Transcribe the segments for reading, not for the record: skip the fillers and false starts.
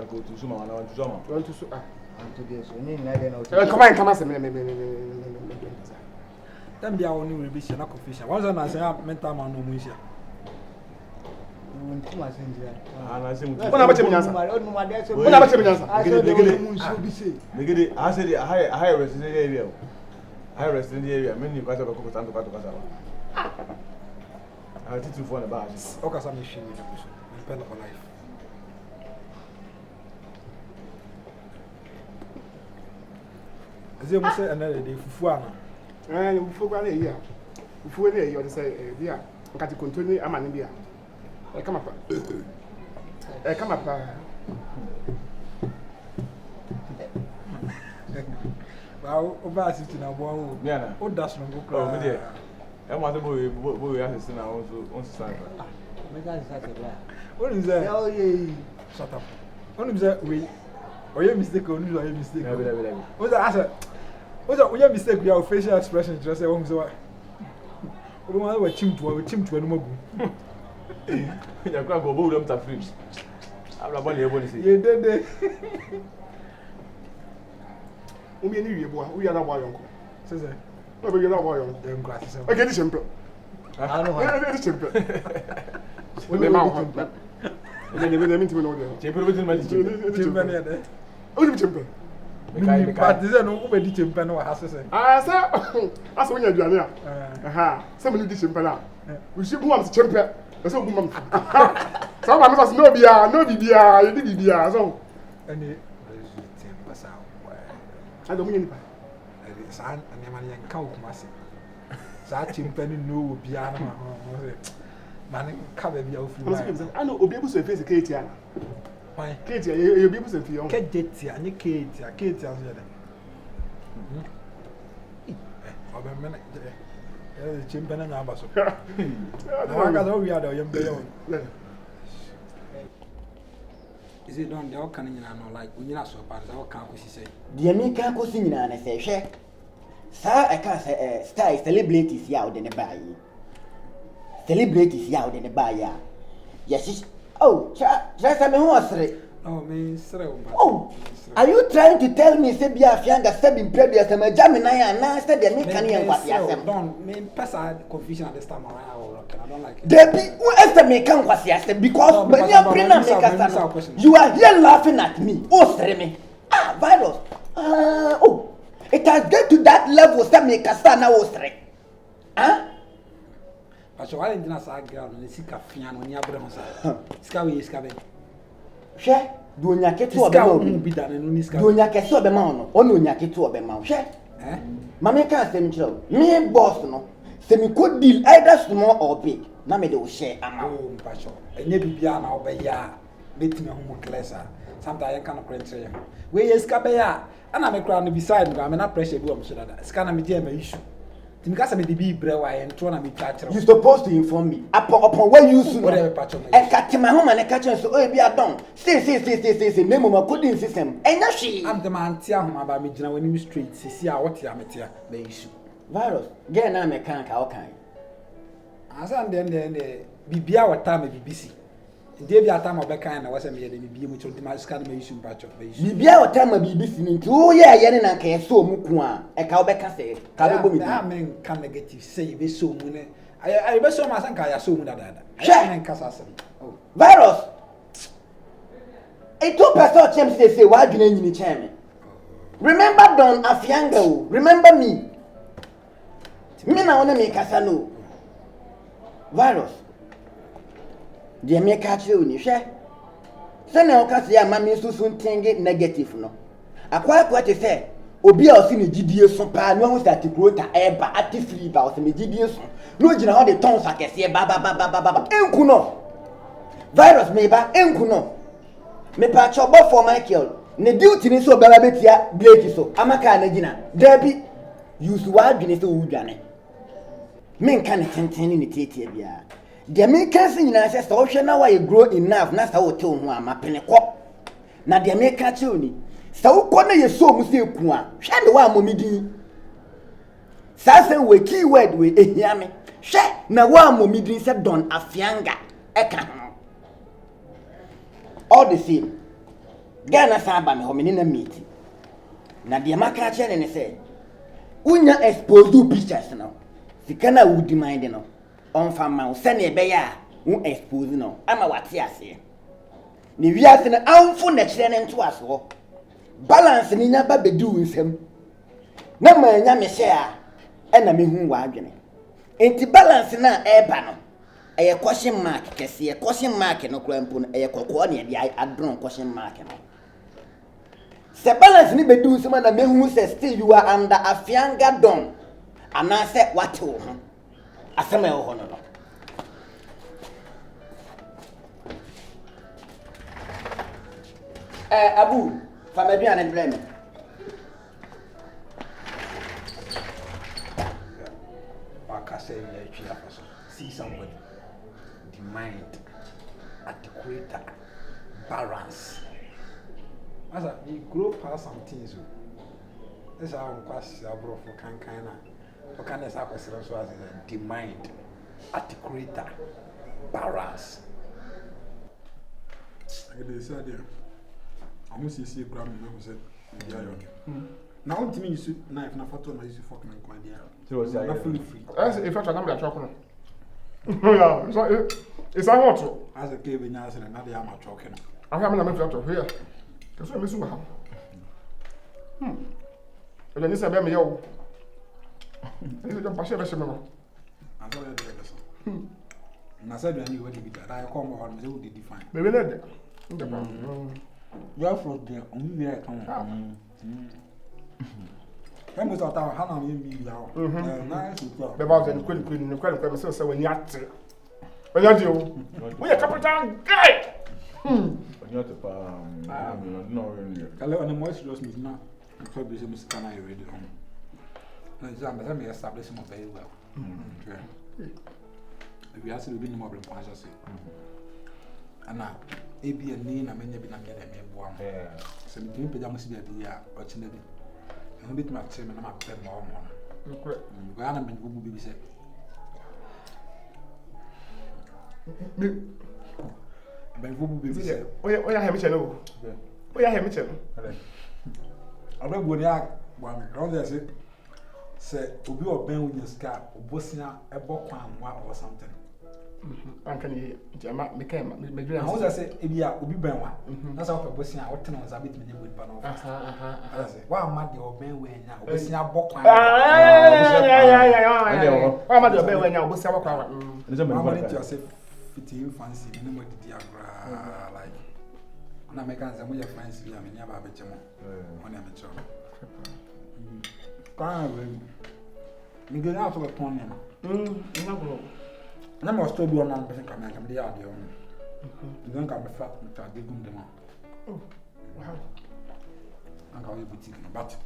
go to Suma, I want to Suma. Want to Suma? And to this, we need nothing else. Come on, come on, then be our only revision, not official. Once I say, mental man, no music. Too much in here. And I say, what about you? What about you? I said, I high rest in the area. I rest in the area, many of us have a cocoa to Casava. I did to phone about it. Okay, some machine with the person, depend on life. As you say, another day for Fuana. And for 1 year. Before they you say, dear, I got to continue. I'm an India. I come up. I come up. Well, over sitting a wall. Yeah, oh, that's no good. Oh, dear. I want to boy assistant on Sunday. What is that? Oh, yeah. Shut up. What is that? We or your mistake or your mistake? What's that? Answer. What's that? Your mistake? Your facial expression just say, "Oh, so what? We chim to no more." You can't go bold them to fridge. I'm not going to say. You did. We are not one. Says it. Oh, you're not one. Them glasses. Okay, this simple. I don't know. It's simple. When they mount, then they will meet me over there. Chamber within my Chimpanzee. Oh, simple. But this is no over the chimpanzee or has to say. Ah, sir. That's when you're done. Aha. Somebody did simple. We should want to champion. That's all. Some of us know beer, no beer, you did beer. So, and I don't mean it. And the man count massive. Such chimpanzee no piano. Man, cover me out. I know, be able to face a Katie. Why? Katie, you'll be able to feel. Katie, and you Katie, Katie, as well. A minute. The chimpanzee number. I got all we are the young boy. Is it done? They all can like when you're not so bad. All can't say. The me can't go singing and say, "Share." Sir, I can't say, "Star celebrities out in the bar." Celebrities out in the bar. Yes, oh, just a minute. Oh, me, oh, are you trying to tell me, Sebia Fianga, 7 previous, and my Gemini, and I said, "They can't hear what you say." Don't mean pass confusion at this time around. I don't like it. Debbie, who else the make what you say? Because when you bring a make you are here laughing at me. Oh, me. Ah, virus. Oh, it has get to that level. Some make a son now. Huh? But so why didn't I say girl? The sick of Fian when you are bring us. Scawy is coming. Share. Do you get to a be done in this? Do you get to a man? Or no, you get to a man? Share. Eh? Mamma can't say me, boss, no. Say me could deal either small or big. Na me do share amount. Oh, Pacho. And you be an obey. Meeting a homo classer. Sometimes I can't print you. Where is Cabaya? And I'm a crown beside me. I'm not pressure. Scan me, Jam issue. Because I'm the bee brewer and trying to be catcher. You're supposed to inform me upon where you soon. Whatever, Pacho. And catch my home and a catcher so be a done. Say, name of my coding system. And now she. I'm the man, Tiam about me when you street. See what you are here. The issue. Virus. Get an American how kind. As I'm then be our time be busy. Debi atama be kan na wase me de bibie mu choti ma scan me issue patcho be issue bibia otama bibi sini ntu ye ye ne na ka so mu ku a e ka obe ka se ka be bo mi bi men kan negative say be so mu ne I be so ma san ka ya so mu dada I men ka sasem oh virus e to person chem say wa adwena nyini chen me remember Don Afianga o remember me na wona me kasa no virus the me catch you ni hwe se na o ka se ya ma me susu ntinge negative no akwa te se obi a o si ni gidie so pa no ho start growth eba actively ba o se me gidie so no gina how the tons akese ba enku no virus me ba enku no me pa chobo for Michael ne duty ni so baba betia break so amaka na gina dabi use wa adwene se o dwane me nka ne tenten ni tietie bia the American thing na say so hwe na why grow enough na sa wo te ho amapene kɔ na the American chuni sa wo kɔ na ye so mu se ku a hwe de wa momidin sa say we keyword we ehia me hwe na wa momidin say Don Afianga eka ho all the same Ghana saba me ho me na meet na de maka che ne say unya expose do pictures no sika na would mind no on fa ma se na ebe ya wo expose no ama wate ase ni wiase na amfo na kire ne nto aso balance ni nya ba bedi wo nsam na ma nya me share na me hu wa adwene enti balance na eba no eye question mark kese ye question mark no kura mpo no eye kokko na ye adron question mark no se balance ni bedi wo nsam na me hu se still you are under afianga don ana se wate wo ho asema ye ho no no Abu, family and blame. See somebody, the mind, adequate balance. As we grow past some things, this is how we pass our bro for kind of kind of as the mind, adequate balance. I get say there. I must see gram me say yeah okay. Now to me you knife na photo na you fucking my dear. So say na fully free. As if I can be a chocolate. Yeah, so it's a hot. As a cave in as na dey am talking. I have a photo here. Cuz I miss you. Ele ni sabe me yo. Ele já passei vai ser meu. I saw you there so. Na said you need to be that I come on say we dey define. Bebe na de. You are from there, only there come. When we start how na me now. Nice to talk. Bebe was in queen so when you at. When you do. We are capital guy. When you at no really. Kale on the most serious meet na. So be say Mr. Kana you ready come. Na exam me establish him very well. We ask you be no more plan just say. Ana ebi ani na menya bi na me na me boa mo se me tumi pejam si bia o chine bi e bit ma che me na ma pe mo mo Okay. go ana me bubu bi se Me ben bubu bi se oya he me chelo. Oya he me chelo. aba go ni a wa me round there se obi oben unya ska obosia ebo kwan wa or something. Ankani jama me kai me dwena. How say ebi a obi ben wa na sa obosia o tena za bit me dey good pa no. Wa ma de oben we nya obosia bokwan. Wa ma de oben we nya obosia bokwan. Nse me want to say fiti fancy me no didi agra like na me kan say mo ye fancy ya me nya ba beche mo. Ona me cho. Kan we mi go na to be pon ne ma. Ina go. Na mo sto bi ona person kan na me dey ade on. Ngan kan me fa ta de gum de ma. Oh. Wow. Anga we boutique but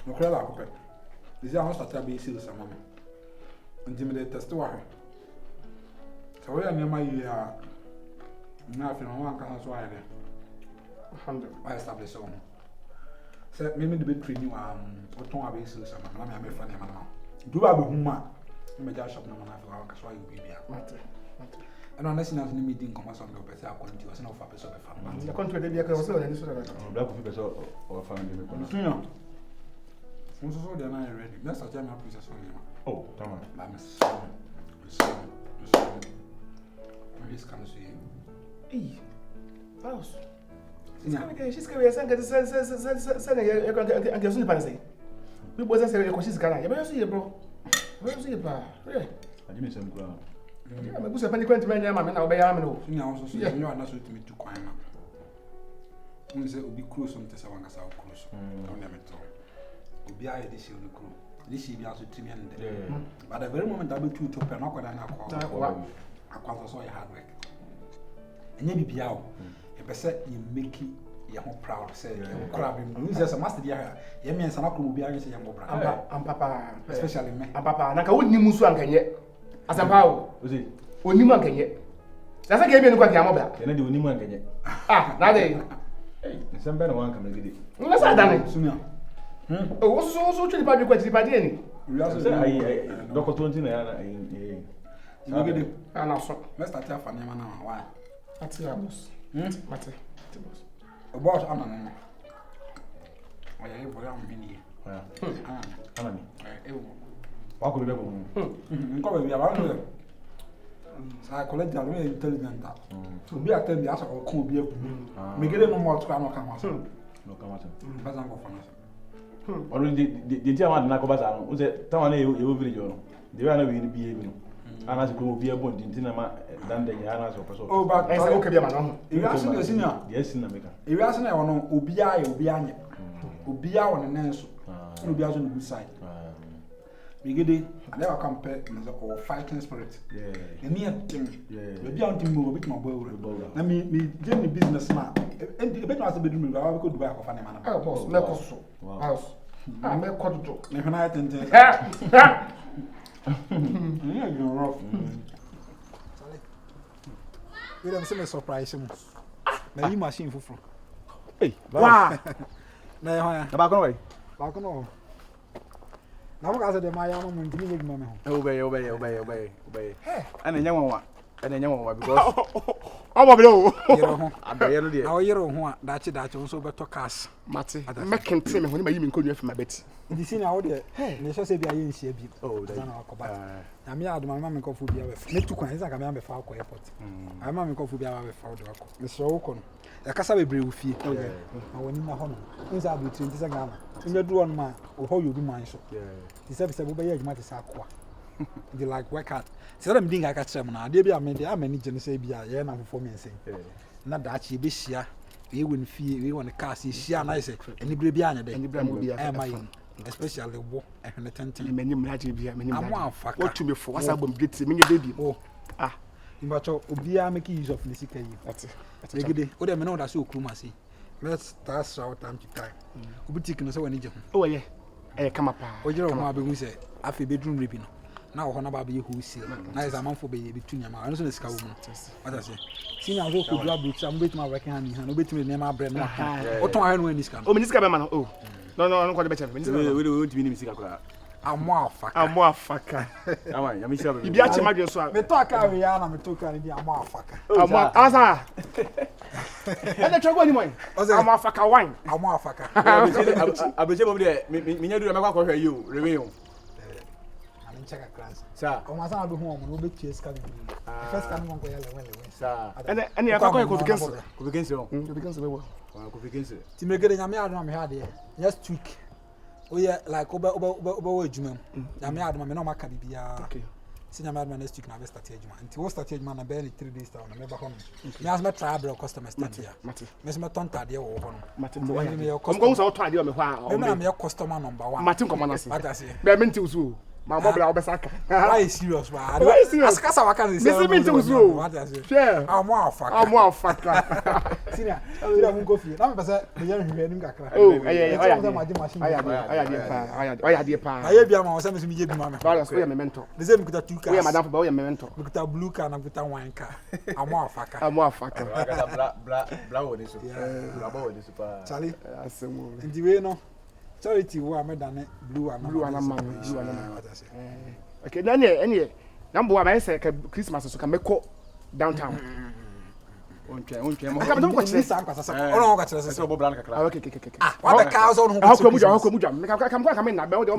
no kra la ko pe. Dizia ho start be sales sama me. Nti me dey test wa. So we are near my year. Na fi no wan kan so aye de. 100. I establish on. So me the bit training o ton abi sales sama na me fa ne ma na. Du ba be huma. Me ja shop na na fi wa ka so aye bibia. Mate. And on national ni me din come so me person akonti o se na ofa person be fa no. The country dey be ka so na so na. black people so or family me kono. Nsunya. So they are not ready. Let's start my process on you. Oh, tamam. Ba me so. This comes to you. Eh. House. Yeah. She's going to say, and say, we both say, she's going to say, bro. Where is it, bro? Yeah. I give me some ground. Yeah, I'm going to spend 20 minutes, man. I'll be able to. You also say, you are not so to me to quiet now. We say, be close on Tessawanga South Close. Don't let me talk. Be I this year on the crew. This year, also to me and but the very moment I be too to Pernocco and I quite saw your hard work. And you be out. A person you make it. You're proud. Say, you're crabbing. You just a master here. You mean, some will be against your brother. I'm Papa, Especially me. I'm Papa. Naka wouldn't you musu yet? As a power. Was it? Only one can yet. That's a game in quite a mobile. And I do anyone can get. Ah, now they. Some better one can get it. Let's have done it. Sooner. Oh, so to the party question by any. We also say, Doctor 20 you get it. And also, let's start off on him now. Why? that's your boss. Mate. boss ana no. Oya e bora am hini. Ana mi. E Wa ko be ko. Nko be bia ba no. Sa college alo e intelligent. Obi atem bi asa ko obi aku. Megere no mo tuka no ka ma so. No ka ma so. Ba zan ko fana so. Olu di ti amad na ko ba sa no. O se tawa na e village no. De wa na we ni biye bi no. Ana se ko obi e bon di na ma dan de ya na so ko so. Oh ba e se o ke bia ma no ewi ase na senior. Yes na meka. Ewi ase na e wono obi aye obi anye. Obi a won na so. Na obi aso no good side. Megede I never compare me so fighting spirit. Yeah. Me team. Yeah. Maybe on team go bit my boy. Na me game business na. And the bit was be do me ba ko Dubai ko fa na. ah boss me ko so house ah me ko do Me hana tente. Yeah, you rough. We dem say me surprise mu. Na yi machine fufuru. Hey, Wow. Na ya na ba ko no we. Ba ko no. Na mo ka say dem aya mo ntimi nye gima me ho. Obey. Ana nyanwa because omo be o Yero ho. abaye no de. Na o yero ho a dachi nso beto cash. mate mekente me ho ni ma yi me nkonnua fi ma beti Ndi sini a wo de ne so se bia ye nhia bi. Oh, that. Na akoba. Na me aduma me ko fu bia we. Me tu kwan isa ka me fa akọ airport. Ai ma me ko fu bia we fa wo de akọ. Me so wo ko no. Ya kasa bebre wo fie. Na woni na ho no. Nza abu 20 se Ghana. Nbe du on ma o ho yobi man so. Ti se bo be ye adwuma ti sa akọ. They like work hard. Se dem dinga ka kire mo na ade bia me de amani gye ne se bia ye na fofo me nsen. Na da chi be hia. We won fie, we won car se hia na se. Eni bre bia anya de. Eni bre mo bia. E ma yin. Especially wo ehne tenten. meni mlaje bia meni Amo afaka. what to me for wasa bom gate me nye baby Oh. ah Imbacho obia make use of the sika yi. that's Megede. O de me no da so okruma se. Let's start shout time to time. Obutik no se wani je ho. oh yeah kama pa O jere ho abehu se afi bedroom rebi no. Na wo ho na ba be hu seal. Na is amanfo be ye betu nyama. Ano so na sika wo mu. What I say? Senior go ko dua brucha mo betu ma working hand hand. O betu me na abrem na. O ton ahe no ani sika. oh minister be man oh no ko de be chef minister We ntimi ni misika kura. Amo afaka. Awan, ya mi sha be. ibi a che madwe so a Me to aka we ya na me to ka ni bi amo afaka. amo asa ele chogo ni mo amo afaka wine Amo afaka. Abeje bom de me nya dura me kwa hwe yi o rewe o. Ani check class. Sa. O ma sa do ho mo no be tie sika bi. First kan mo ko ya lewe. Sa. ene ya kwa ko fikense Ko bekense o. ko fikense be wo Ko bekense. Ti me gede nyame adoma me ha de. Just tweak. Oh yeah, like oba adwuma mu. Nyame adoma me no maka bibia. okay Si nyame adoma next week na be start adwuma. Nti wo start adwuma na be 3 days down na me ba ho no. Me as me try bro customer stand here. mate Me me ton tade wo ho no. mate Me mo me your ko customer. so to ade o me ho a Me me your customer number 1. mate ko manase What I say? be me nti usu ma mo bla obesaka Why is serious ba? Why is serious? Askasa waka me se me nti usu What I say? share Amo afaka. amo afaka Senior, senior mun go fie. Na me pese me yare hwe nim kakra. oh aya de pa Aye bia ma wo se me je bi ma me. balance we me mentor Me se me kuta 2 we cars. madam for we me mentor Me kuta blue car na me kuta wine car. Amo afaka. amo afaka Bla wo de so. Bla wo de so pa. Charlie, asemu ndi we no. Charity wo amedane blue and blue and man okay then any number one I say Christmas so can make downtown Ontwe mo. aka me ko chire sa nkwasa sa ono ko chire Se sa obo bla na kakra. okay ah wa be ka so ono how come me come na be o de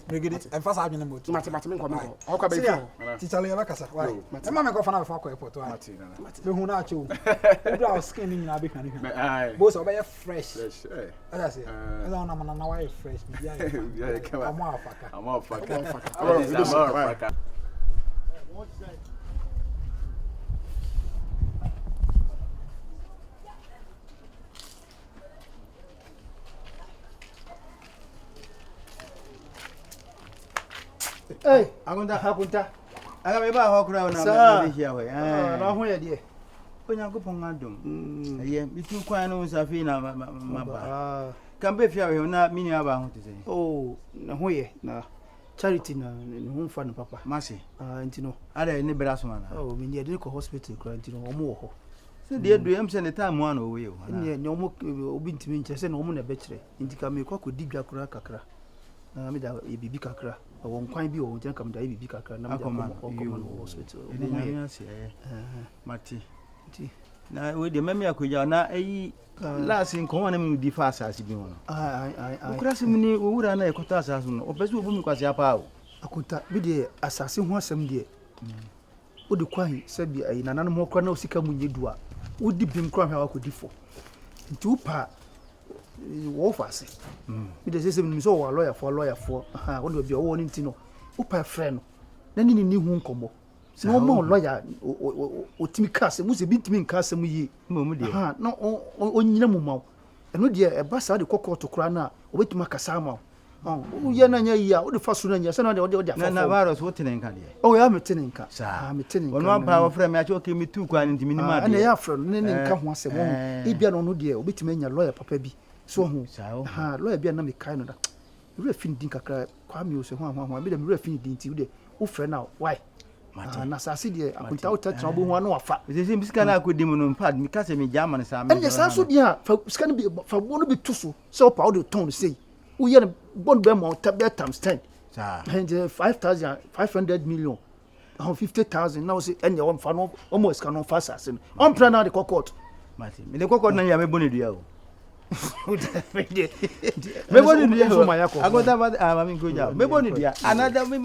megidi emphasize adwene mo mate me come how come be ti Charlie ya kasa why e ma me ko fa na be fa ko airport wa me hu na acho o do our skin ni na be kan ni bo so be fresh ada say e na na why fresh bi ya amo afaka Hey, hakunta. Aga me ba ho kura na me hia ho. Na ho ye de. Onyankopon adom. Eye, bitu kwan no safi na maba. Kan be fia we na mini aba ho tese. Oh, na ho ye na charity na ho mfa no papa. Mase. Nti no. Ada ni bera so na. Oh, me ne ko hospital kura nti no omo wo ho. Se de edu em se ne time one o we o. Ne omo obi ntimi nche se na omo na be kire. Nti ka me kwa ko digwa kura kakra. Na me da e bibi kakra. Won kwan bi o ntia kam da e bibi kakra na me da ko hospital. Ede nyanya se Mati. Nti na we de meme akoja na eyi last nko wana me di fa asase bi ho ai okura se mini owura na ekota asase no opese obu mi kwase apa o akota bi de asase ho asem de o de kwan se bi ai nananom ho kra na osika munye dua o di bim kra hwa akodi fo nti upa wo fase bi de sese mi so wo lawyer for ha wo de bi wo ni ntino upa friend no na ni hu nkomo no mo lawyer o timi kase mu se bi timi nkase mu yi mu de ha no o nyina mu maw eno de e ba sa de kokko kra na obetuma kasa maw o ye na nya yi a o de faso na nya se na de afa na virus wo tene nka de o ya metene nka ha metene nka ono ampa wo frɛ me acho ke mi tu kwa ntimi ni ma de na ya frɛ no ne nka ho asɛm ho e bia no de obetuma nya lawyer papa bi so ho ha lawyer bia na me kai no da re fin din kakra kwa mi o se ho bi de me re fin din ti de wo frɛ na why na sase de akunta o tatra obo ho na wafa se bisika na akodi mu no pad mi kase me jama ne sa me ene san so dia fa sika bi fa bo no bi tuso se o pa o de ton sei wo ye bon be mo tabia times 10 sa and 500 million 50,000 now say ene o fa no almost can no fa sase no on plan na de court mati me de kokot na ya me boni dua o me boni dua agota ba mami goja me boni dua another me